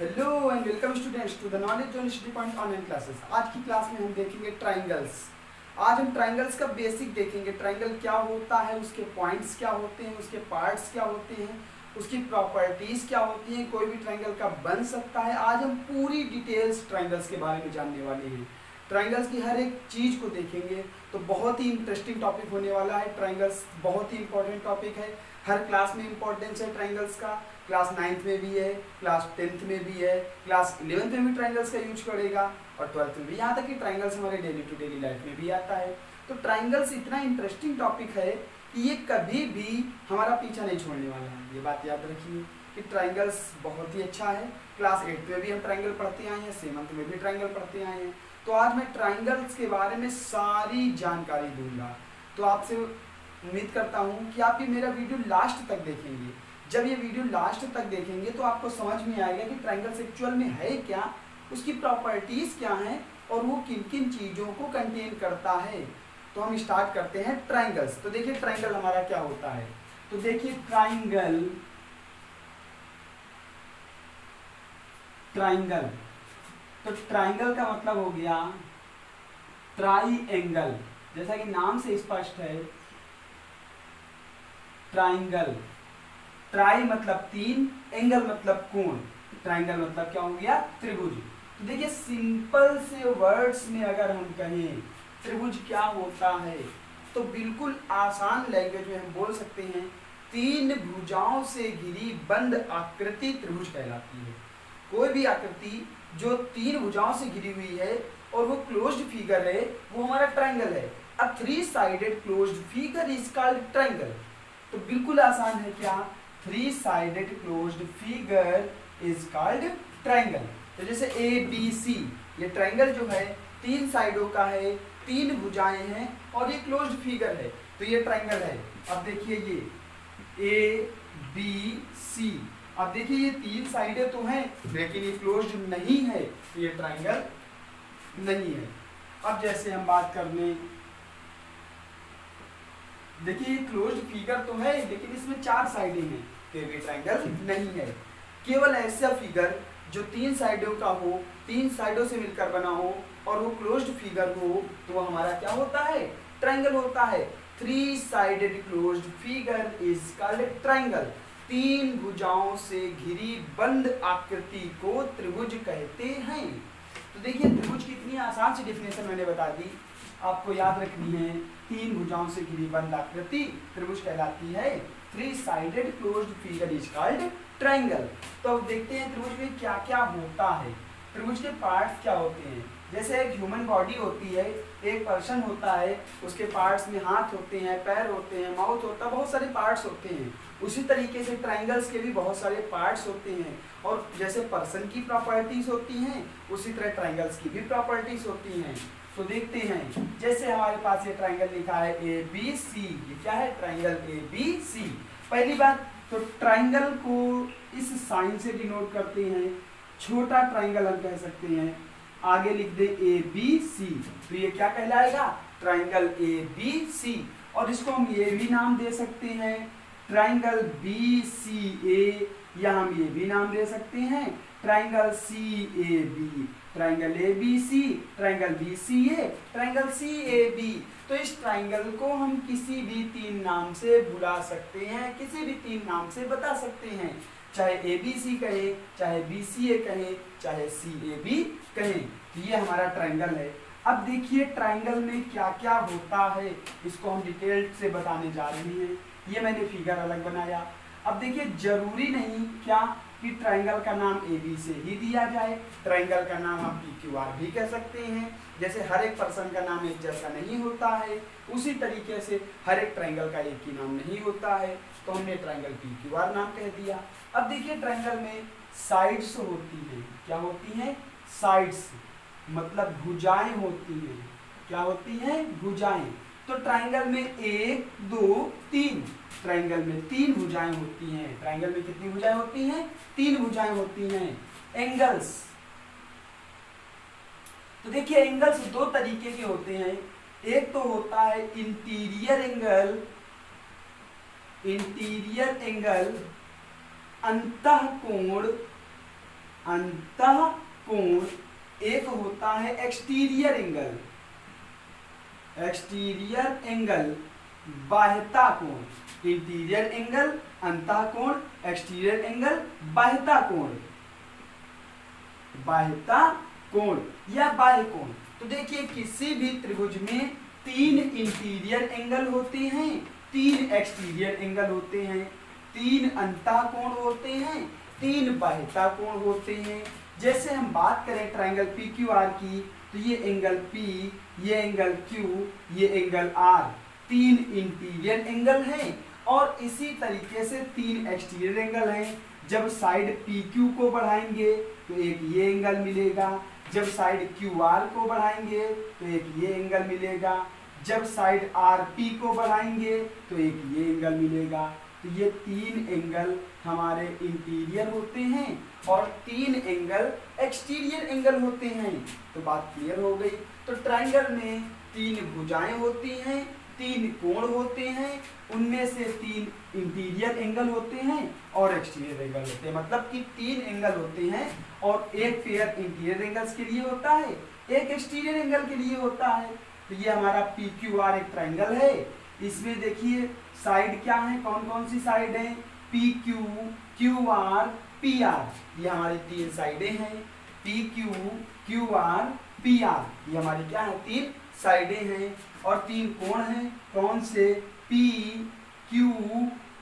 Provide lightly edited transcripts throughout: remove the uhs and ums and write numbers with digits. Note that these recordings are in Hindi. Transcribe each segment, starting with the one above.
Hello and welcome students to the knowledge zone study point online classes. आज की क्लास में हम देखेंगे ट्राइंगल्स। आज हम ट्राइंगल्स का बेसिक देखेंगे। ट्राइंगल क्या होता है, उसके पॉइंट्स क्या होते हैं, उसके पार्ट्स क्या होते हैं, उसकी प्रॉपर्टीज क्या होती हैं, कोई भी ट्राइंगल का बन सकता है। आज हम पूरी डिटेल्स ट्राइंगल्स के बारे में जानने वाले हैं। ट्राइंगल्स की हर एक चीज़ को देखेंगे तो बहुत ही इंटरेस्टिंग टॉपिक होने वाला है। ट्राइंगल्स बहुत ही इंपॉर्टेंट टॉपिक है, हर क्लास में इंपॉर्टेंस है ट्राइंगल्स का। क्लास 9th में भी है, क्लास 10th में भी है, क्लास 11th में भी ट्राइंगल्स का यूज करेगा और 12th में भी। यहाँ तक कि ट्राइंगल्स हमारे डेली टू डेली लाइफ में भी आता है। तो ट्राइंगल्स इतना इंटरेस्टिंग टॉपिक है कि ये कभी भी हमारा पीछा नहीं छोड़ने वाला है। ये बात याद रखिए कि ट्राइंगल्स बहुत ही अच्छा है। क्लास 8th में भी हम ट्राइंगल पढ़ते आए हैं, 7th में भी ट्राइंगल पढ़ते आए हैं। तो आज मैं ट्राइंगल्स के बारे में सारी जानकारी दूंगा। तो आपसे उम्मीद करता हूँ कि आप ये मेरा वीडियो लास्ट तक देखेंगे। जब ये वीडियो लास्ट तक देखेंगे तो आपको समझ में आएगा कि ट्राइंगल्स एक्चुअल में है क्या, उसकी प्रॉपर्टीज क्या हैं और वो किन किन चीज़ों को कंटेन करता है। तो हम स्टार्ट करते हैं ट्राइंगल्स। तो देखिए ट्राइंगल हमारा क्या होता है। तो देखिए ट्राइंगल तो ट्राइंगल का मतलब हो गया ट्राइएंगल। जैसा कि नाम से स्पष्ट है, ट्राइंगल। ट्राई मतलब तीन, एंगल मतलब कोण। ट्राइंगल मतलब क्या हो गया, त्रिभुज। तो देखिए सिंपल से वर्ड्स में अगर हम कहें त्रिभुज क्या होता है तो बिल्कुल आसान लैंग्वेज में हम बोल सकते हैं, तीन भुजाओं से घिरी बंद आकृति त्रिभुज कहलाती है। कोई भी आकृति जो तीन भुजाओं से घिरी हुई है और वो क्लोज्ड फिगर है, वो हमारा ट्राइंगल है। A three sided closed figure is called triangle. तो बिल्कुल आसान है क्या, three sided closed figure is called triangle. तो जैसे ए बी सी, ये ट्राइंगल जो है तीन साइडों का है, तीन भुजाएं हैं और ये क्लोज्ड फिगर है, तो ये ट्राइंगल है। अब देखिए ये ए बी सी, अब देखिए ये तीन साइडें तो हैं लेकिन ये क्लोज्ड नहीं है, तो ये ट्राइंगल नहीं है। अब जैसे हम बात कर लें, देखिए ये क्लोज्ड फिगर तो है लेकिन इसमें चार साइडें हैं, तो ये ट्राइंगल नहीं है। केवल ऐसा फिगर जो तीन साइडों का हो, तीन साइडों से मिलकर बना हो और वो क्लोज्ड फिगर हो, तो वो हमारा क्या होता है, ट्राइंगल होता है। Three sided closed figure is called triangle. तीन भुजाओं से घिरी बंद आकृति को त्रिभुज कहते हैं। तो देखिए त्रिभुज की इतनी आसान सी डेफिनेशन मैंने बता दी, आपको याद रखनी है। तीन भुजाओं से घिरी बंद आकृति त्रिभुज कहलाती है। Three sided closed figure is called triangle. तो अब देखते हैं त्रिभुज में क्या क्या होता है, त्रिभुज के पार्ट्स क्या होते हैं। जैसे एक ह्यूमन बॉडी होती है, एक पर्सन होता है, उसके पार्ट्स में हाथ होते हैं, पैर होते हैं, माउथ होता है, बहुत सारे पार्ट्स होते हैं। उसी तरीके से ट्राइंगल्स के भी बहुत सारे पार्ट्स होते हैं और जैसे पर्सन की प्रॉपर्टीज होती हैं उसी तरह ट्राइंगल्स की भी प्रॉपर्टीज होती हैं। तो देखते हैं, जैसे हमारे पास ये ट्राइंगल लिखा है ए बी सी, ये क्या है, ट्राइंगल ए बी सी। पहली बात तो ट्राइंगल को इस साइन से डिनोट करते हैं, छोटा ट्राइंगल हम कह सकते हैं। आगे लिख दे ए बी सी, तो ये क्या कहलाएगा, ट्राइंगल ए बी सी। और इसको हम ये भी नाम दे सकते हैं, ट्राइंगल बी सी ए, या हम ये भी नाम दे सकते हैं triangle C A B, triangle A B C, triangle B C A, triangle C A B. तो इस ट्राइंगल को हम किसी भी तीन नाम से बुला सकते हैं, किसी भी तीन नाम से बता सकते हैं, चाहे ए बी सी कहें, चाहे बी सी ए कहें, चाहे सी ए बी कहें। ये हमारा ट्राइंगल है। अब देखिए ट्राइंगल में क्या क्या होता है, इसको हम डिटेल से बताने जा रहे हैं। ये मैंने फिगर अलग बनाया। अब देखिए जरूरी नहीं क्या कि ट्राइंगल का नाम ए बी से ही दिया जाए, ट्राइंगल का नाम आप पी क्यू आर भी कह सकते हैं। जैसे हर एक पर्सन का नाम एक जैसा नहीं होता है, उसी तरीके से हर एक ट्राइंगल का एक ही नाम नहीं होता है, तो हमने ट्राइंगल पी क्यू आर नाम कह दिया। अब देखिए ट्राइंगल में साइड्स होती हैं, क्या होती हैं, साइड्स मतलब भुजाएं होती हैं। क्या होती हैं, भुजाएं। तो ट्राइंगल में एक दो तीन, ट्राइंगल में तीन भुजाएं होती हैं। ट्राइंगल में कितनी भुजाएं होती हैं, तीन भुजाएं होती हैं। एंगल्स, तो देखिए एंगल्स दो तरीके के होते हैं। एक तो होता है इंटीरियर एंगल, इंटीरियर एंगल अंतःकोण, अंतः कोण, एक होता है एक्सटीरियर एंगल, एक्सटीरियर एंगल बाह्यता कोण, इंटीरियर एंगल अंतः कोण, एक्सटीरियर एंगल बाह्यता कोण, बाह्यता कोण या बाह्य कोण। तो देखिए किसी भी त्रिभुज में 3 इंटीरियर एंगल होते हैं, 3 एक्सटीरियर एंगल होते हैं, 3 अंतः कोण होते हैं, 3 बाह्यता कोण होते हैं। जैसे हम बात करें ट्रायंगल PQR की, तो ये एंगल P, ये एंगल Q, ये एंगल R, 3 इंटीरियर एंगल हैं और इसी तरीके से 3 एक्सटीरियर एंगल हैं। जब साइड PQ को बढ़ाएंगे तो एक ये एंगल मिलेगा, जब साइड QR को बढ़ाएंगे तो एक ये एंगल मिलेगा, जब साइड RP को बढ़ाएंगे तो एक ये एंगल मिलेगा। तो ये 3 एंगल हमारे इंटीरियर होते हैं और 3 एंगल एक्सटीरियर एंगल होते हैं। तो बात क्लियर हो गई। तो ट्रायंगल में 3 भुजाएं होती हैं, 3 कोण होते हैं, उनमें से 3 इंटीरियर एंगल होते हैं और एक्सटीरियर एंगल होते हैं। मतलब कि 3 एंगल होते हैं और एक पेयर इंटीरियर एंगल्स के लिए होता है, एक एक्सटीरियर एंगल के लिए होता है। तो ये हमारा PQR एक ट्रायंगल है। इसमें देखिए साइड क्या है, कौन कौन सी साइड है, PQ, QR, PR, ये हमारी 3 साइडें हैं। PQ, QR, PR, ये हमारी क्या है, 3 साइडें हैं और 3 कोण हैं, कौन से, P, Q,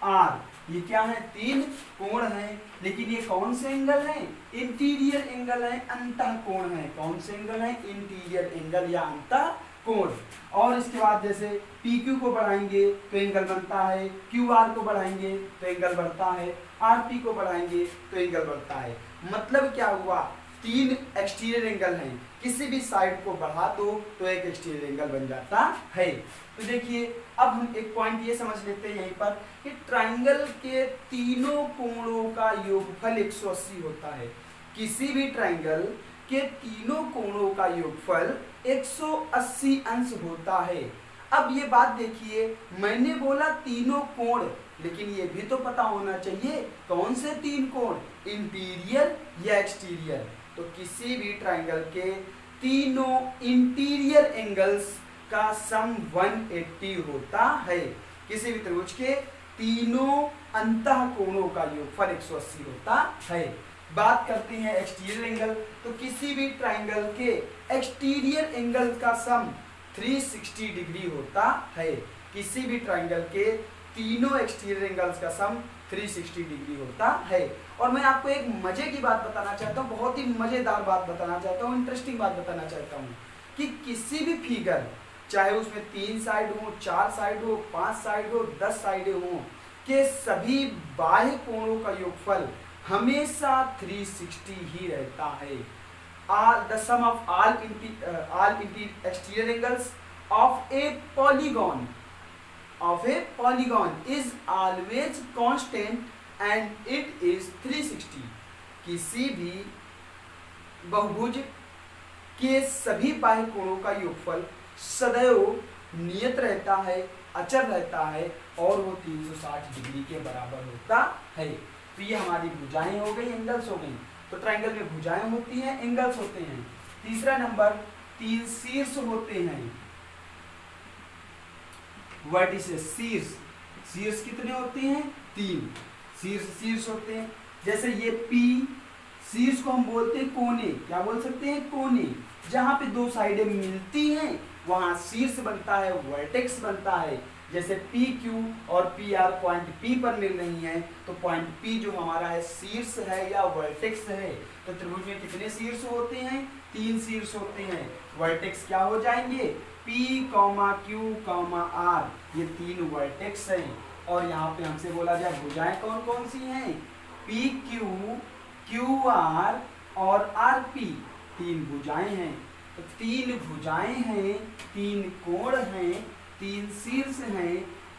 R, ये क्या है, 3 कोण हैं। लेकिन ये कौन से एंगल हैं, इंटीरियर एंगल है, अंतः कोण है। कौन से एंगल है, इंटीरियर एंगल या अंतः कोण। और इसके बाद जैसे PQ को बढ़ाएंगे तो एंगल बनता है, QR को बढ़ाएंगे तो एंगल बढ़ता है, RP को बढ़ाएंगे तो एंगल बढ़ता है। मतलब क्या हुआ, 3 एक्सटीरियर एंगल हैं, किसी भी साइड को बढ़ा दो तो एक एक्सटीरियर एंगल बन जाता है। तो देखिए अब हम एक पॉइंट ये समझ लेते हैं यहीं पर कि ट्रायंगल के तीनों कोणों का योगफल 180 होता है। किसी भी ट्रायंगल के तीनों कोणों का योगफल 180 अंश होता है। अब ये बात देखिए, मैंने बोला तीनों कोण, लेकिन ये भी तो पता होना चाहिए कौन से 3 कोण, इंटीरियर या एक्सटीरियर। तो किसी भी ट्रायंगल के तीनों इंटीरियर एंगल्स का सम 180 होता है। किसी भी त्रिभुज के तीनों अंतः कोणों का योगफल 180 होता है। बात करते हैं एक्सटीरियर एंगल, तो किसी भी ट्रायंगल के एक्सटीरियर एंगल का सम 360 डिग्री होता है। किसी भी ट्रायंगल के तीनों एक्सटीरियर एंगल्स का सम 360 डिग्री होता है। और मैं आपको एक मजे की बात बताना चाहता हूँ, बहुत ही मजेदार बात बताना चाहता हूँ, इंटरेस्टिंग बात बताना चाहता हूँ कि किसी भी फिगर, चाहे उसमें 3 साइड हो, 4 साइड हो, 5 साइड हो, 10 साइडें हो, के सभी बाह्य कोणों का योगफल हमेशा 360 ही रहता है। The sum of all exterior angles of a polygon is always constant and it is 360। किसी भी बहुभुज के सभी बाह्य कोणों का योगफल सदैव नियत रहता है, अचर रहता है और वो 360 डिग्री के बराबर होता है। तो ये हमारी भुजाएं हो गई, एंगल्स हो गई। तो ट्रायंगल में भुजाएं होती हैं, एंगल्स होते हैं। तीसरा नंबर 3 शीर्ष होते हैं, वर्टिसेस, शीर्ष कितने होते हैं, 3 शीर्ष होते हैं। जैसे ये P, शीर्ष को हम बोलते हैं कोने, क्या बोल सकते हैं, कोने। जहां पे 2 साइडें मिलती हैं वहां शीर्ष बनता है, वर्टेक्स बनता है। जैसे PQ और PR पॉइंट P पर मिल रही हैं, तो पॉइंट P जो हमारा है शीर्ष है या वर्टेक्स है। तो त्रिभुज में कितने शीर्ष होते हैं, 3 शीर्ष होते हैं। वर्टेक्स क्या हो जाएंगे, P, Q, R, ये 3 वर्टेक्स हैं। और यहाँ पे हमसे बोला जाए भुजाएं कौन कौन सी हैं, PQ, QR और RP, 3 भुजाएं हैं। तो 3 भुजाएं हैं, 3 कोण हैं, 3 शीर्ष हैं,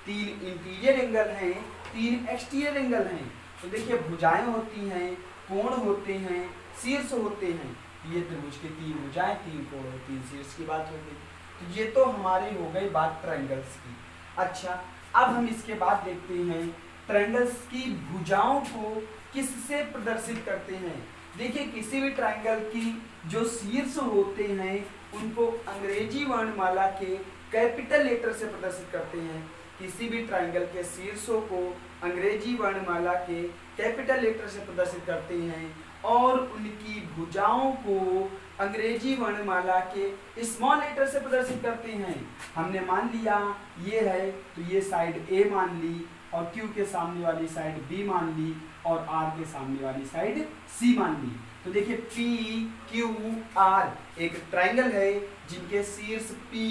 3 इंटीरियर एंगल हैं, 3 एक्सटीरियर एंगल हैं। तो देखिए भुजाएं होती हैं, कोण होते हैं, शीर्ष होते हैं। ये त्रिभुज के 3 भुजाएं, 3 कोण और 3 शीर्ष की बात हो गई। तो ये तो हमारी हो गई बात ट्रायंगल्स की। अच्छा, अब हम इसके बाद देखते हैं ट्रायंगल्स की भुजाओं को किससे प्रदर्शित करते हैं। देखिए किसी भी ट्राइंगल की जो शीर्ष होते हैं उनको अंग्रेजी वर्णमाला के कैपिटल लेटर से प्रदर्शित करते हैं। किसी भी ट्राइंगल के शीर्षों को अंग्रेजी वर्णमाला के कैपिटल लेटर से प्रदर्शित करते हैं और उनकी भुजाओं को अंग्रेजी वर्णमाला के स्मॉल लेटर से प्रदर्शित करते हैं। हमने मान लिया ये है तो ये साइड ए मान ली और Q के सामने वाली साइड B मान ली और R के सामने वाली साइड C मान ली। तो देखिए P Q R एक ट्राइंगल है जिनके शीर्ष P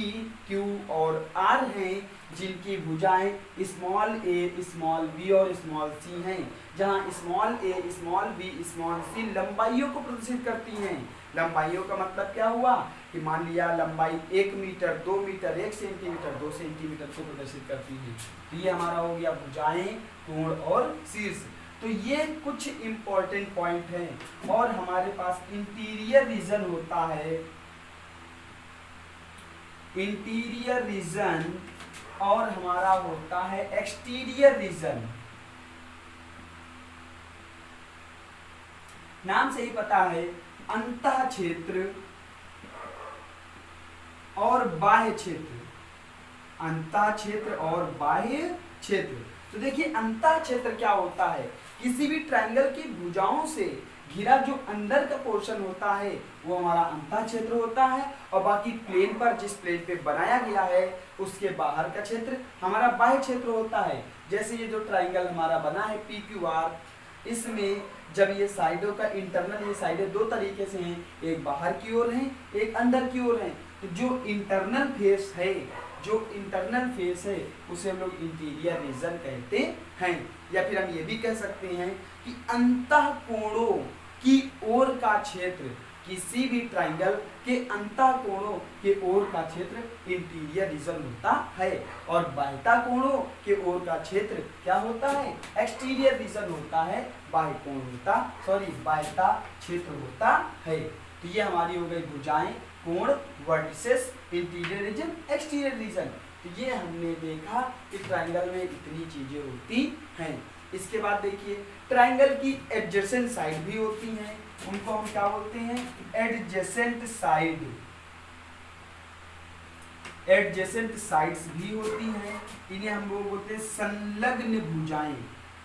Q और R हैं, जिनकी भुजाएं स्मॉल a स्मॉल b और स्मॉल c हैं, जहां small a small b small c लंबाइयों को प्रदर्शित करती हैं। लंबाइयों का मतलब क्या हुआ कि मान लिया लंबाई 1 मीटर 2 मीटर 1 सेंटीमीटर 2 सेंटीमीटर को प्रदर्शित करती है। तो ये हमारा हो गया भुजाएं, कोण और शीर्ष। तो ये कुछ इंपॉर्टेंट पॉइंट हैं और हमारे पास इंटीरियर रीजन होता है, इंटीरियर रीजन और हमारा होता है एक्सटीरियर रीजन। नाम से ही पता है अंतः क्षेत्र और बाह्य क्षेत्र, अंतः क्षेत्र और बाह्य क्षेत्र। तो देखिए अंतः क्षेत्र क्या होता है, किसी भी ट्रायंगल की भुजाओं से घिरा जो अंदर का पोर्शन होता है वो हमारा अंतः क्षेत्र होता है और बाकी प्लेन पर जिस प्लेन पे बनाया गया है उसके बाहर का क्षेत्र हमारा बाह्य क्षेत्र होता है। जैसे ये जो ट्रायंगल हमारा बना है PQR, इसमें जब ये साइडों का इंटरनल, ये साइडें दो तरीके से हैं, एक बाहर की ओर है एक अंदर की ओर है। तो जो इंटरनल फेस है, जो इंटरनल फेस है उसे हम लोग इंटीरियर रीजन कहते हैं। या फिर हम ये भी कह सकते हैं कि अंतः कोणों की ओर का क्षेत्र, किसी भी ट्रायंगल के अंतः कोणों के ओर का क्षेत्र इंटीरियर रीजन होता है और बाह्यता कोणों के ओर का क्षेत्र क्या होता है, एक्सटीरियर रीजन होता है, बाह्य कोण होता, बाह्यता क्षेत्र होता है। तो ये हमारी हो गई भुजाएं, कोण, vertices, interior region, exterior region. तो ये हमने देखा कि ट्रायंगल में इतनी चीजें होती हैं। इसके बाद देखिए ट्रायंगल की एडजेसेंट साइड भी होती हैं, उनको हम क्या बोलते हैं, एडजेसेंट साइड। एडजेसेंट साइड्स भी होती हैं, इन्हें हम लोग बोलते हैं संलग्न भुजाएं।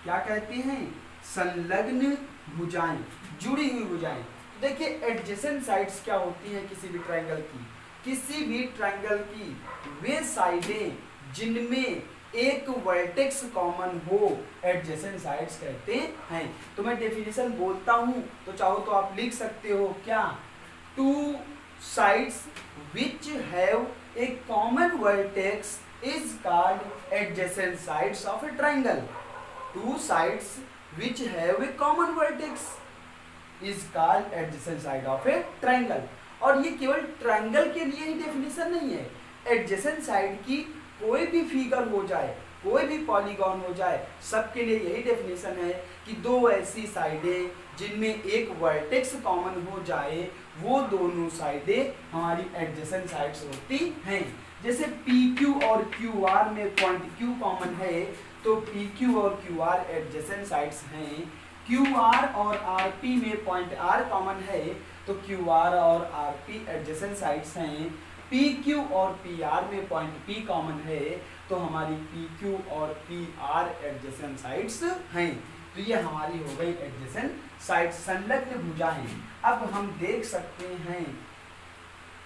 क्या कहते हैं, संलग्न भुजाएं, जुड़ी हुई भुजाएं। देखिए एडजेसेंट साइड्स क्या होती हैं किसी भी ट्रायंगल की, किसी भी ट्रायंगल की वे साइडें जिनमें एक वर्टेक्स कॉमन हो एडजेसेंट साइड्स कहते हैं। तो मैं डेफिनेशन बोलता हूं तो चाहो तो आप लिख सकते हो क्या, two sides which have a common vertex is called adjacent sides of A triangle. Two sides which have a common vertex is called adjacent side of A triangle. और ये केवल ट्रायंगल के लिए ही डेफिनेशन नहीं है, एडजेसेंट साइड की कोई भी फिगर हो जाए, कोई भी पॉलीगॉन हो जाए, सबके लिए यही डेफिनेशन है कि दो ऐसी साइडें जिनमें एक वर्टेक्स कॉमन हो जाए वो दोनों साइडें हमारी एडजेसेंट साइड्स होती हैं। जैसे PQ और QR में पॉइंट Q कॉमन है तो PQ और QR एडजेसेंट साइड्स हैं। QR और RP में पॉइंट R कॉमन है तो QR और RP एडजेसेंट साइड्स हैं। PQ और PR में पॉइंट P कॉमन है तो हमारी PQ और PR एडजेसेंट साइड्स हैं। तो ये हमारी हो गई एडजेसेंट साइड्स, संलग्न भुजाएं। अब हम देख सकते हैं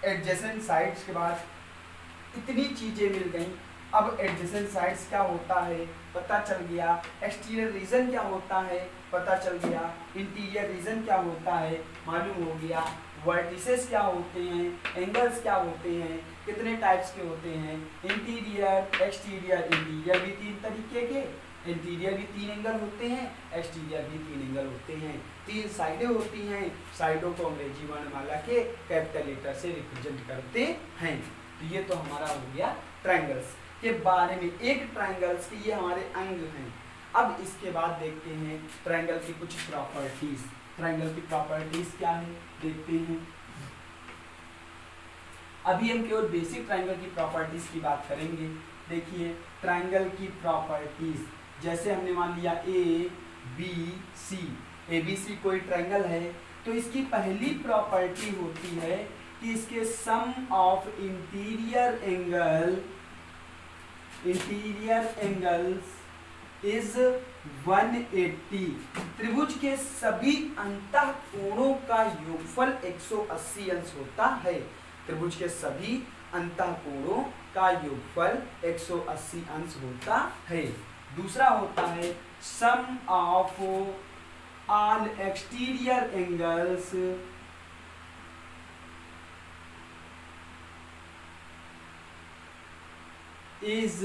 एडजेसेंट साइड्स के बाद इतनी चीजें मिल गई। अब एडजेसेंट साइड्स क्या होता है पता चल गया, एक्सटीरियर रीजन क्या होता है पता चल गया, इंटीरियर रीजन क्या होता है मालूम हो गया, वर्टिसेस क्या होते हैं, एंगल्स क्या होते हैं, कितने टाइप्स के होते हैं, इंटीरियर, एक्सटीरियर। इंटीरियर भी 3 तरीके के, इंटीरियर भी 3 एंगल होते हैं, एक्सटीरियर भी 3 एंगल होते हैं, 3 साइडें होती हैं। साइडों को अंग्रेजी वर्णमाला के कैपिटल लेटर से रिप्रेजेंट करते हैं। तो ये तो हमारा हो गया ट्रायंगल्स के बारे में, एक ट्रायंगल्स के ये हमारे अंग हैं। अब इसके बाद देखते हैं ट्रायंगल की कुछ प्रॉपर्टीज। ट्रायंगल की प्रॉपर्टीज क्या है देखते हैं। अभी हम केवल बेसिक ट्रायंगल की प्रॉपर्टीज की बात करेंगे। देखिए ट्रायंगल की प्रॉपर्टीज, जैसे हमने मान लिया ABC, ABC कोई ट्रायंगल है तो इसकी पहली प्रॉपर्टी होती है कि इसके सम ऑफ इंटीरियर एंगल्स इज 180। त्रिभुज के सभी अंतः कोणों का योगफल 180 अंश होता है। त्रिभुज के सभी अंतः कोणों का योगफल 180 अंश होता है। दूसरा होता है sum of all exterior angles is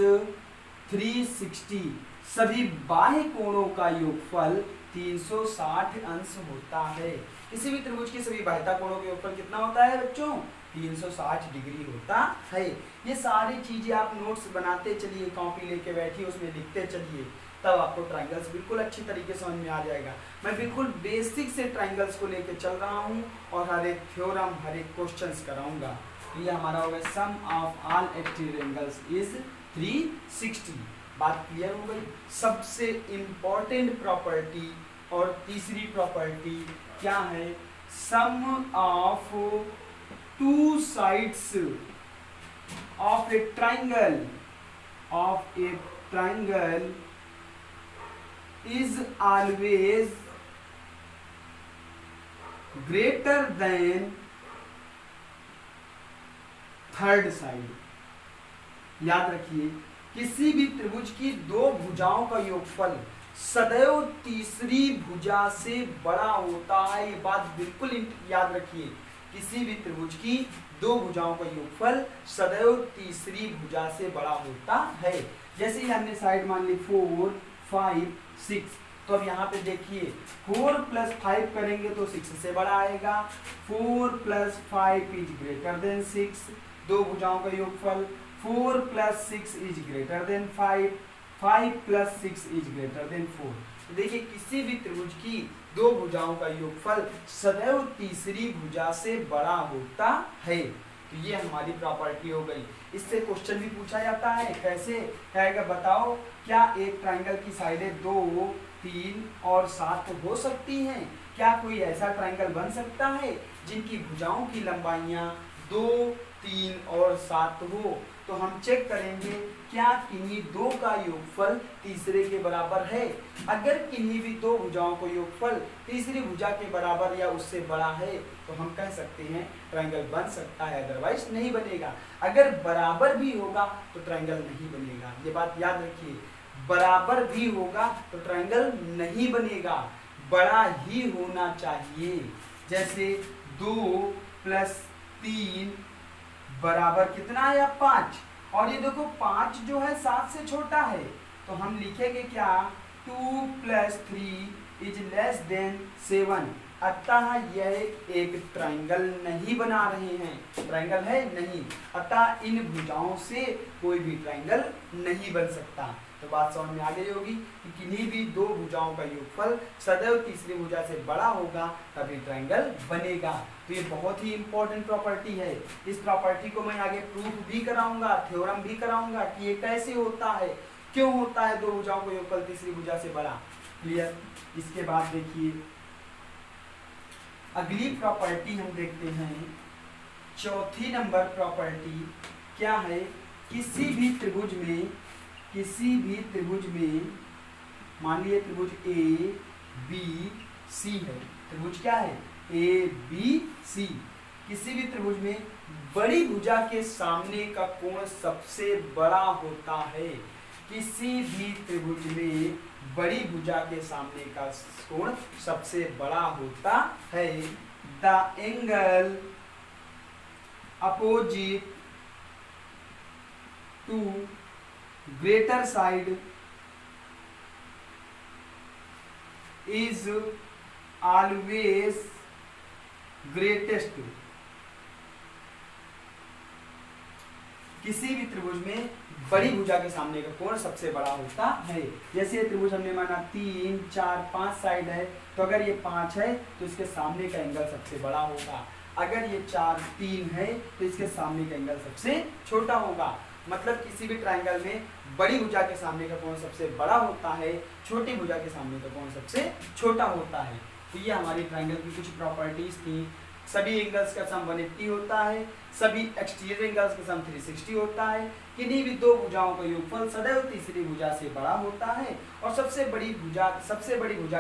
360। सभी बाह्य कोणों का योगफल 360 अंश होता है। किसी भी त्रिभुज के सभी बाह्यता कोणों का योगफल कितना होता है बच्चों? 360 डिग्री होता है। ये सारी चीजें आप नोट्स बनाते चलिए, कॉपी लेके बैठिए, उसमें लिखते चलिए, तब आपको ट्रायंगल्स बिल्कुल अच्छी तरीके से समझ में आ जाएगा। मैं बिल्कुल बेसिक से ट्रायंगल्स को लेके चल रहा हूँ और हर एक थ्योरम, हर एक क्वेश्चंस कराऊंगा। ये हमारा होगा sum of all exterior angles is 360। बात क्लियर हो गई। सबसे इंपॉर्टेंट प्रॉपर्टी और तीसरी प्रॉपर्टी क्या है? Sum of two sides of a triangle is always greater than third side. याद रखिए, किसी भी त्रिभुज की दो भुजाओं का योगफल सदैव तीसरी भुजा से बड़ा होता है। ये बात बिल्कुल याद रखिए, किसी भी त्रिभुज की दो भुजाओं का योगफल सदैव तीसरी भुजा से बड़ा होता है। जैसे ही हमने साइड मान ली 4, 5, 6, तो अब यहाँ पे देखिए 4 + 5 करेंगे तो 6 से बड़ा आएगा। 4 + 5 इज ग्रेटर देन 6, दो भुजाओं का योगफल। 4 + 6 is greater than 5, 5 + 6 is greater than 4। तो देखिए, किसी भी त्रिभुज की दो भुजाओं का योगफल सदैव तीसरी भुजा से बड़ा होता है। तो ये हमारी प्रॉपर्टी हो गई। इससे क्वेश्चन भी पूछा जाता है, कैसे कहेगा बताओ, क्या एक ट्रायंगल की साइडें 2, 3 और 7 हो सकती हैं? क्या कोई ऐसा ट्रायंगल बन सकता है जिनकी भुजाओं की लंबाइयां 2, 3 और 7 हो? तो हम चेक करेंगे क्या किन्हीं दो का योगफल तीसरे के बराबर है। अगर किन्हीं भी दो भुजाओं को योगफल तीसरी भुजा के बराबर या उससे बड़ा है तो हम कह सकते हैं ट्रायंगल बन सकता है, अदरवाइज नहीं बनेगा। अगर बराबर भी होगा तो ट्रायंगल नहीं बनेगा। ये बात याद रखिए, बराबर भी होगा तो ट्रायंगल नहीं बनेगा, बड़ा ही होना चाहिए। जैसे 2 + 3 बराबर कितना आया? 5। और ये देखो 5 जो है 7 से छोटा है, तो हम लिखेंगे क्या? 2 + 3 इज लेस देन 7। अतः यह एक ट्रायंगल नहीं बना रहे हैं। ट्रायंगल है नहीं, अतः इन भुजाओं से कोई भी ट्रायंगल नहीं बन सकता। तो बात समझ में आ गई होगी कि किन्हीं भी दो भुजाओं का योगफल सदैव तीसरी भुजा से बड़ा होगा तभी ट्रायंगल बनेगा। तो ये बहुत ही इंपॉर्टेंट प्रॉपर्टी है। इस प्रॉपर्टी को मैं आगे प्रूफ भी कराऊंगा, थ्योरम भी कराऊंगा कि ये कैसे होता है, क्यों होता है दो भुजाओं का योगफल तीसरी भुजा से बड़ा। क्लियर? इसके बाद देखिए अगली प्रॉपर्टी हम देखते हैं, चौथी नंबर प्रॉपर्टी क्या है? किसी भी त्रिभुज में मान लीजिए त्रिभुज ए बी सी है। त्रिभुज क्या है? A B C. किसी भी त्रिभुज में बड़ी भुजा के सामने का कोण सबसे बड़ा होता है। किसी भी त्रिभुज में बड़ी भुजा के सामने का कोण सबसे बड़ा होता है। The angle opposite to greater side is always greatest. किसी भी त्रिभुज में बड़ी भुजा के सामने का कोण सबसे बड़ा होता है। जैसे ये त्रिभुज हमने माना 3, 4, 5 साइड है, तो अगर ये 5 है तो इसके सामने का एंगल सबसे बड़ा होगा। अगर ये 4, 3 है तो इसके सामने का एंगल सबसे छोटा होगा। मतलब किसी भी ट्रायंगल में बड़ी भुजा के सामने का कोण सबसे बड़ा होता है, छोटी भुजा के सामने का कोण सबसे छोटा होता है। तो ये हमारी ट्राइंगल की कुछ प्रॉपर्टीज थी। सभी एंगल्स का सम 180 होता है, सभी एक्सटीरियर एंगल्स का सम 360 होता है, किन्हीं भी दो भुजाओं का योगफल सदैव तीसरी भुजा से बड़ा होता है, और सबसे बड़ी भुजा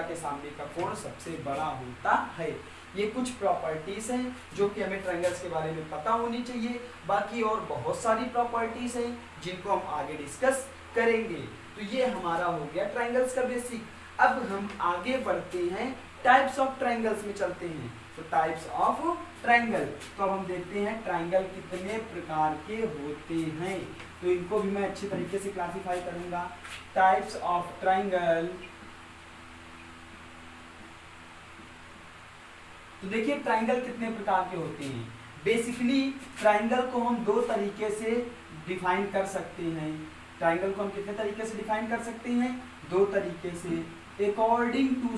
के सामने का कोण सबसे बड़ा होता है। ये कुछ प्रॉपर्टीज हैं जो कि हमें ट्रायंगल्स के बारे में पता होनी चाहिए। बाकी और बहुत सारी प्रॉपर्टीज हैं जिनको हम आगे डिस्कस करेंगे। तो ये हमारा हो गया ट्रायंगल्स का बेसिक। अब हम आगे बढ़ते हैं, टाइप्स ऑफ ट्रायंगल्स में चलते हैं। तो टाइप्स ऑफ ट्रायंगल, तो अब हम देखते हैं ट्रायंगल कितने प्रकार के होते हैं। तो इनको भी मैं अच्छी तरीके से क्लासिफाई करूंगा। टाइप्स ऑफ ट्रायंगल, तो देखिए ट्रायंगल कितने प्रकार के होते हैं। बेसिकली ट्रायंगल को हम दो तरीके से डिफाइन कर सकते हैं। ट्रायंगल को हम कितने तरीके से डिफाइन कर सकते हैं? दो तरीके से। अकॉर्डिंग टू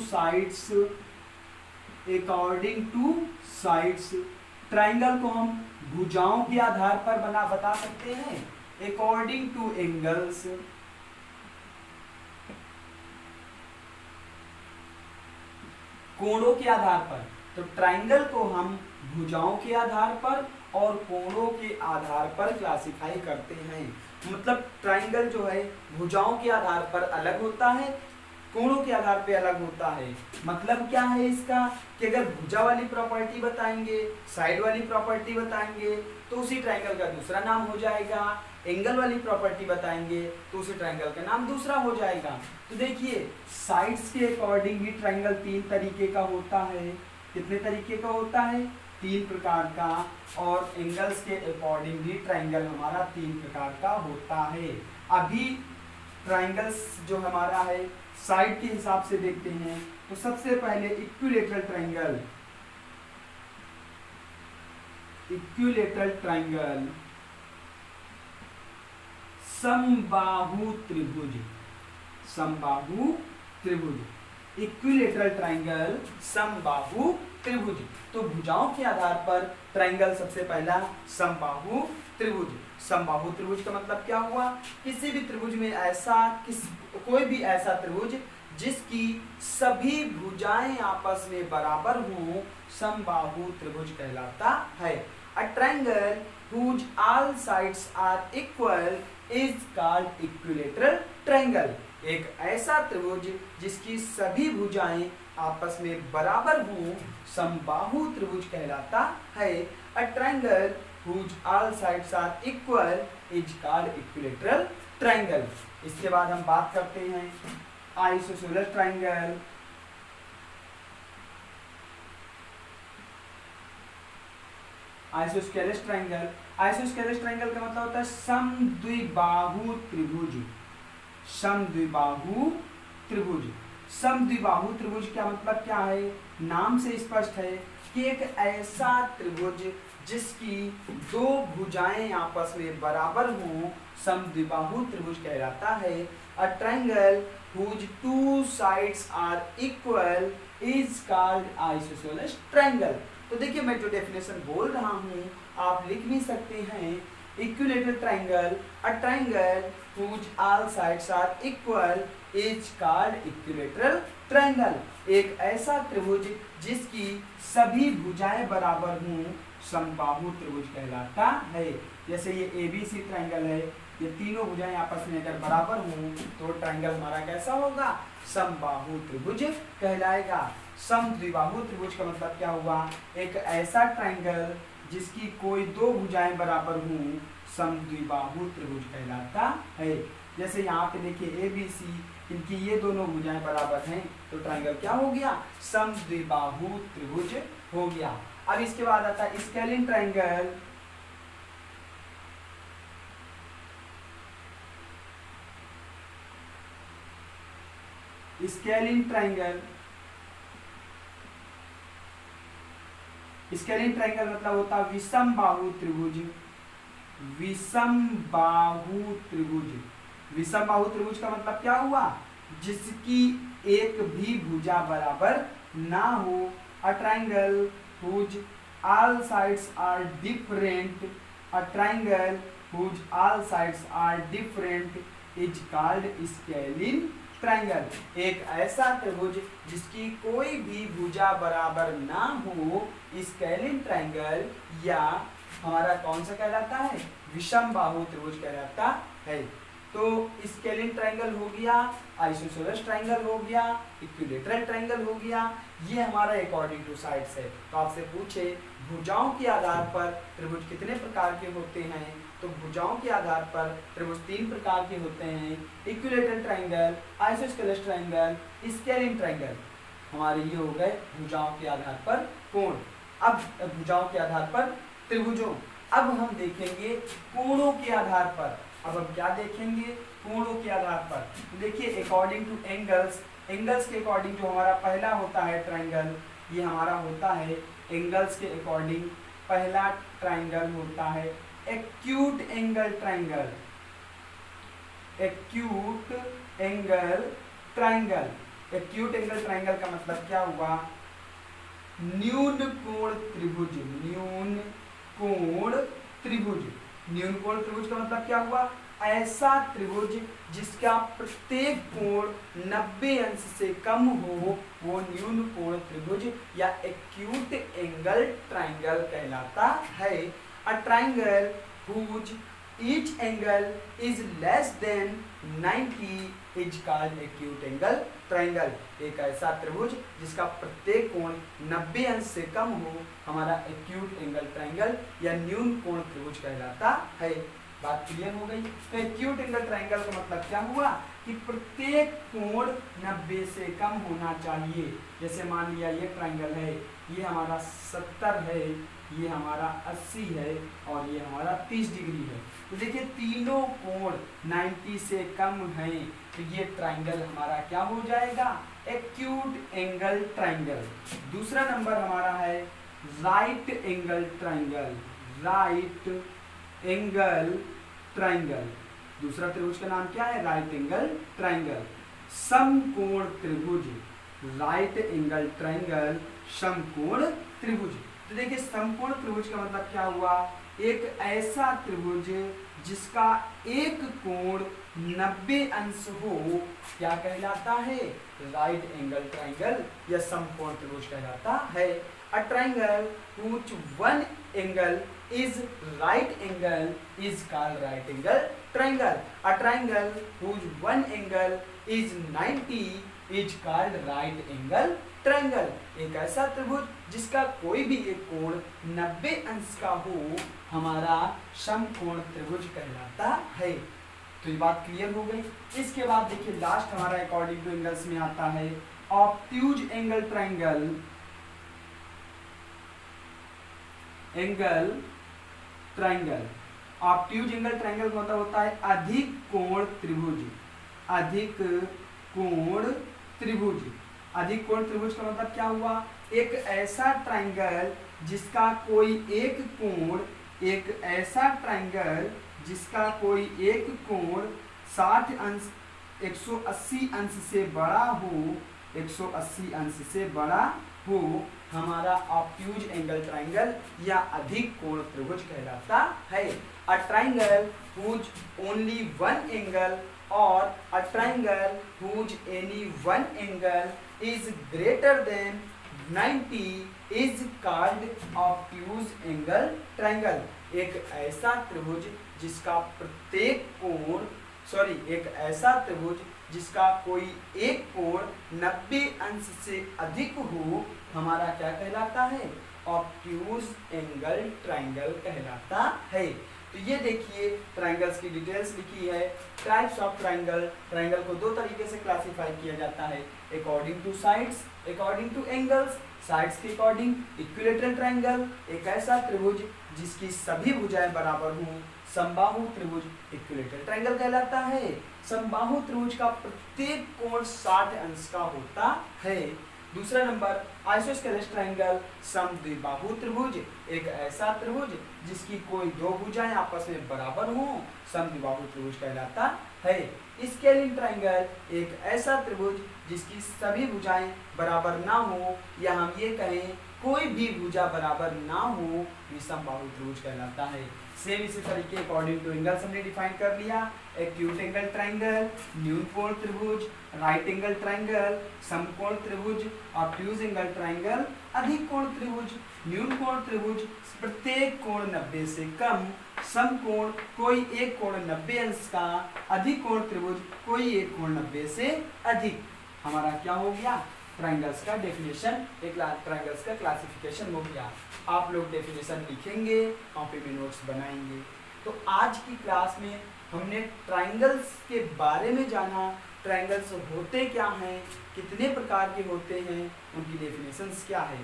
साइड्स, ट्रायंगल को हम भुजाओं के आधार पर बता सकते हैं। अकॉर्डिंग टू एंगल्स, कोणों के आधार पर। तो ट्रायंगल को हम भुजाओं के आधार पर और कोणों के आधार पर क्लासिफाई करते हैं। मतलब ट्रायंगल जो है भुजाओं के आधार पर अलग होता है, कोणों के आधार पे अलग होता है। मतलब क्या है इसका कि अगर भुजा वाली प्रॉपर्टी बताएंगे, साइड वाली प्रॉपर्टी बताएंगे तो उसी ट्रायंगल का दूसरा नाम हो जाएगा। एंगल वाली प्रॉपर्टी बताएंगे तो उसी ट्रायंगल का नाम दूसरा हो जाएगा। तो देखिए साइड्स के अकॉर्डिंग भी ट्रायंगल तीन तरीके का होता है। कितने तरीके का होता है? तीन प्रकार का। और एंगल्स के अकॉर्डिंग भी ट्रायंगल हमारा तीन प्रकार का होता है। अभी ट्रायंगल्स जो हमारा है साइड के हिसाब से देखते हैं। तो सबसे पहले इक्विलैटरल ट्रायंगल। समबाहु त्रिभुज, इक्विलैटरल ट्रायंगल, समबाहु त्रिभुज। तो भुजाओं के आधार पर ट्रायंगल सबसे पहला समबाहु त्रिभुज। समबाहु त्रिभुज का मतलब क्या हुआ? किसी भी त्रिभुज में कोई भी ऐसा त्रिभुज जिसकी सभी भुजाएं आपस में बराबर हों, समबाहु त्रिभुज कहलाता है। A triangle whose all sides are equal is called equilateral triangle। एक ऐसा त्रिभुज जिसकी सभी भुजाएं आपस में बराबर हों, समबाहु त्रिभुज कहलाता है। A triangle whose all sides are equal is called equilateral triangle। इसके बाद हम बात करते हैं आइसोसेलेस ट्रायंगल। आइसोस्केलेस ट्रायंगल का मतलब होता है समद्विबाहु त्रिभुज। समद्विबाहु त्रिभुज का मतलब क्या है? नाम से स्पष्ट है कि एक ऐसा त्रिभुज जिसकी दो भुजाएं आपस में बराबर हों, समद्विबाहु त्रिभुज कहलाता है। A triangle whose two sides are equal is called isosceles triangle। तो देखिए मैं जो डेफिनेशन बोल रहा हूँ आप लिख भी सकते हैं। Equilateral triangle, a triangle whose all sides are equal is called equilateral triangle। एक ऐसा त्रिभुज जिसकी सभी भुजाएं बराबर हों, समबाहु त्रिभुज कहलाता है। जैसे ये ABC ट्रायंगल है, ये तीनों भुजाएं आपस में अगर बराबर हों तो ट्रायंगल हमारा कैसा होगा? समबाहु त्रिभुज कहलाएगा। समद्विबाहु त्रिभुज का मतलब क्या हुआ? एक ऐसा ट्रायंगल जिसकी कोई दो भुजाएं बराबर हों, समद्विबाहु त्रिभुज कहलाता है। जैसे यहाँ पे देखिए ABC, इनकी ये दोनों भुजाएं बराबर हैं तो ट्रायंगल क्या हो गया? समद्विबाहु त्रिभुज हो गया। अब इसके बाद आता है स्केलिन ट्रायंगल। स्केलिन ट्रायंगल मतलब होता है विषम बाहु त्रिभुज। विषम बाहु त्रिभुज का मतलब क्या हुआ? जिसकी एक भी भुजा बराबर ना हो। A triangle whose all sides are different, a triangle whose all sides are different is called scalene triangle, एक ऐसा त्रिभुज जिसकी कोई भी भुजा बराबर ना हो, स्केलिन ट्राइंगल या हमारा कौन सा कहलाता है, विषम बाहु त्रिभुज कहलाता है। तो स्केलिन ट्राइंगल हो गया, आइसोसेलेस ट्राइंगल हो गया, इक्विलेटरल ट्राइंगल हो गया, ये हमारा अकॉर्डिंग टू साइड्स है। तो आपसे पूछे भुजाओं के आधार पर त्रिभुज कितने प्रकार के होते हैं, तो भुजाओं के आधार पर त्रिभुज 3 प्रकार के होते हैं, equilateral triangle, isosceles triangle, scalene triangle. हमारे ये हो गए भुजाओं के आधार पर कोण। अब भुजाओं के आधार पर त्रिभुजों, अब हम देखेंगे कोणों के आधार पर। अब हम क्या देखेंगे, कोणों के आधार पर। तो देखिए अकॉर्डिंग टू एंगल्स, एंगल्स के अकॉर्डिंग जो हमारा पहला होता है ट्राइंगल, ये हमारा होता है एंगल्स के अकॉर्डिंग पहला ट्राइंगल होता है acute angle triangle. Acute angle triangle, acute angle triangle का मतलब क्या हुआ, न्यून कोण त्रिभुज, न्यून कोण त्रिभुज। न्यून कोण त्रिभुज का मतलब क्या हुआ, ऐसा त्रिभुज जिसका प्रत्येक कोण 90 अंश से कम हो, वो न्यून कोण त्रिभुज या एक्यूट एंगल ट्राइंगल कहलाता है। A triangle whose each angle is less than 90 is called acute angle triangle। एक ऐसा त्रिभुज जिसका प्रत्येक कोण 90 अंश से कम हो, हमारा एक्यूट एंगल ट्राइंगल या न्यून कोण त्रिभुज कहलाता है। बात क्लियर हो गई। तो एक्यूट एंगल ट्राइंगल का मतलब क्या हुआ कि प्रत्येक कोण 90 से कम होना चाहिए। जैसे मान लिया ये ट्राइंगल है, ये हमारा 70 है, ये हमारा 80 है और ये हमारा 30 डिग्री है। तो देखिए तीनों कोण 90 से कम हैं, तो ये ट्राइंगल हमारा क्या हो जाएगा, एक्यूट एंगल ट्राइंगल। दूसरा नंबर हमारा है right angle triangle, right angle triangle. दूसरा त्रिभुज का नाम क्या है, राइट एंगल ट्राइंगल। समकोण त्रिभुज, राइट एंगल ट्राइंगल समकोण त्रिभुज। तो देखिए समकोण त्रिभुज का मतलब क्या हुआ, एक ऐसा त्रिभुज जिसका एक कोण 90 अंश हो, क्या कहलाता है, राइट एंगल ट्राइंगल या समकोण त्रिभुज कहलाता है। A triangle whose one angle is right angle is called right angle triangle। A triangle whose one angle is 90 is called right angle triangle। एक ऐसा त्रिभुज जिसका कोई भी एक कोण 90 अंश का हो, हमारा समकोण त्रिभुज कहलाता है। तो ये बात क्लियर हो गई। इसके बाद देखिए लास्ट हमारा अकॉर्डिंग टू एंगल्स में आता है obtuse angle triangle, angle triangle. Obtuse angle triangle का मतलब होता है अधिक कोण त्रिभुज, अधिक कोण त्रिभुज। अधिक कोण त्रिभुज का मतलब क्या हुआ, एक ऐसा ट्राइंगल जिसका कोई एक कोण, एक ऐसा ट्राइंगल जिसका कोई एक कोण 60 अंश 180 अंश से बड़ा हो, 180 अंश से बड़ा हो, हमारा ऑब्ट्यूज एंगल ट्राइंगल या अधिक कोण त्रिभुज कहलाता है। A triangle whose only one angle or a triangle whose any one angle is greater than 90 is called obtuse angle triangle। एक ऐसा त्रिभुज जिसका प्रत्येक कोण एक ऐसा त्रिभुज जिसका कोई एक कोण 90 अंश से अधिक हो, हमारा क्या कहलाता है, ऑब्ट्यूज एंगल ट्राइंगल कहलाता है। तो ये देखिए ट्राइंगल्स की डिटेल्स लिखी है। टाइप्स ऑफ ट्राइंगल, ट्राइंगल को दो तरीके से क्लासिफाई किया जाता है, according two sides, according two angles. Sides के अकॉर्डिंग इक्विलेटरल ट्राइंगल, एक ऐसा त्रिभुज जिसकी सभी भुजाएं बराबर हों, समबाहु त्रिभुज इक्विलेटरल ट्राइंगल कहलाता है। समबाहु त्रिभुज का प्रत्येक कोण 60 अंश का होता है। दूसरा नंबर आइसोस्केलेस ट्राइंगल, समद्विबाहु त्रिभुज, एक ऐसा त्रिभुज जिसकी कोई दो भुजाएं आपस में बराबर हों, समद्विबाहु त्रिभुज कहलाता है। स्केलिन ट्राइंगल एक ऐसा त्रिभुज जिसकी सभी भुजाएं बराबर ना हो, या हम ये कहें कोई भी भुजा बराबर ना हो, ये समबाहु त्रिभुज कहलाता है। सेम इसी तरीके अकॉर्डिंग टू एंगल्स हमने डिफाइन कर लिया। एक्यूट एंगल ट्राइंगल, न्यून कोण त्रिभुज, राइट एंगल ट्राइंगल, समकोण त्रिभुज, ऑब्ट्यूज एंगल ट्राइंगल, अधिक कोण त्रिभुज, न्यून कोण त्रिभुज, प्रत्येक कोण 90 से कम, समकोण कोई एक कोण 90 अंश का, अधिक कोण त्रिभुज कोई एक कोण 90 से अधिक। हमारा क्या हो गया? ट्राइंगल्स का डेफिनेशन, एक ट्राइंगल्स का क्लासिफिकेशन हो गया। आप लोग डेफिनेशन लिखेंगे, कॉपी में नोट्स बनाएंगे। तो आज की क्लास में हमने ट्राइंगल्स के बारे में जाना, ट्राइंगल्स होते क्या हैं, कितने प्रकार के होते हैं, उनकी डेफिनेशंस क्या है।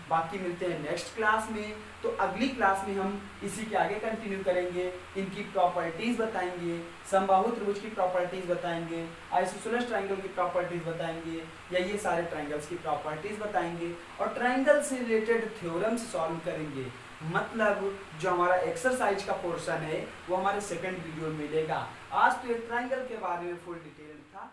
बाकी मिलते हैं नेक्स्ट क्लास में। तो अगली क्लास में हम इसी के आगे कंटिन्यू करेंगे, इनकी प्रॉपर्टीज बताएंगे, समबाहु त्रिभुज की प्रॉपर्टीज बताएंगे, आइसोसेलेस ट्राइंगल की प्रॉपर्टीज बताएंगे, या ये सारे ट्राइंगल्स की प्रॉपर्टीज बताएंगे, और ट्राइंगल से रिलेटेड थ्योरम्स सॉल्व करेंगे। मतलब जो हमारा एक्सरसाइज का पोर्शन है वो हमारे सेकंड वीडियो में मिलेगा। आज तो ये ट्राइंगल के बारे में फुल डिटेल था।